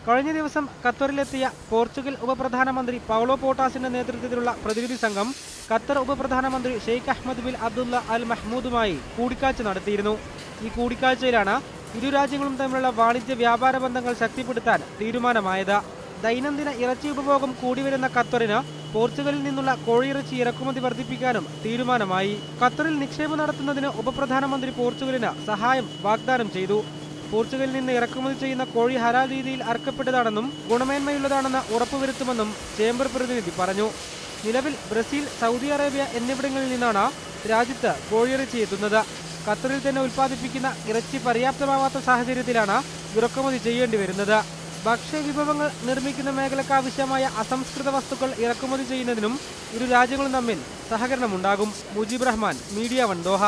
കഴിഞ്ഞ ദിവസം ഖത്തറിലെത്തിയ പോർച്ചുഗൽ ഉപപ്രധാനമന്ത്രി പൗളോ പോട്ടാസിന്റെ നേതൃത്വത്തിലുള്ള പ്രതിനിധി സംഘം ഖത്തർ ഉപപ്രധാനമന്ത്രി ഷെയ്ഖ് അഹമ്മദ് ബിൻ അബ്ദുള്ള അൽ മഹ്മൂദുമായി കൂടിക്കാഴ്ച നടത്തിയിരുന്നു. ഈ കൂടിക്കാഴ്ചയിലാണ് ഇരു രാജ്യങ്ങളും തമ്മിലുള്ള വാണിജ്യ വ്യാപാര ബന്ധങ്ങൾ ശക്തിപ്പെടുത്താൻ തീരുമാനമായത്. ദൈനംദിന ഇറച്ചി ഉപഭോഗം കൂടിവരുന്ന ഖത്തറിന് പോർച്ചുഗലിൽ നിന്നുള്ള കോഴിയിറച്ചി ഇറക്കുമതി വർദ്ധിപ്പിക്കാനും തീരുമാനമായി. ഖത്തറിൽ നിക്ഷേപം നടത്തുന്നതിന് ഉപപ്രധാനമന്ത്രി പോർച്ചുഗലിന് സഹായം വാഗ്ദാനം ചെയ്തു. പോർച്ചുഗലിൽ നിന്ന് ഇറക്കുമതി ചെയ്യുന്ന കോഴി ഹലാൽ രീതിയിൽ അറക്കപ്പെട്ടതാണെന്നും ഗുണമേന്മയുള്ളതാണെന്ന് ഉറപ്പുവരുത്തുമെന്നും ചേംബർ പ്രതിനിധി പറഞ്ഞു. നിലവിൽ ബ്രസീൽ, സൗദി അറേബ്യ എന്നിവിടങ്ങളിൽ നിന്നാണ് രാജ്യത്ത് കോഴിയിറച്ചി എത്തുന്നത്. ഖത്തറിൽ തന്നെ ഉൽപ്പാദിപ്പിക്കുന്ന ഇറച്ചി പര്യാപ്തമാവാത്ത സാഹചര്യത്തിലാണ് ഇറക്കുമതി ചെയ്യേണ്ടി വരുന്നത്. ഭക്ഷ്യവിഭവങ്ങൾ നിർമ്മിക്കുന്ന മേഖലയ്ക്ക് ആവശ്യമായ അസംസ്കൃത വസ്തുക്കൾ ഇറക്കുമതി ചെയ്യുന്നതിനും ഇരു രാജ്യങ്ങളും തമ്മിൽ സഹകരണമുണ്ടാകും. Mujeeb Rahman, media 1 Doha.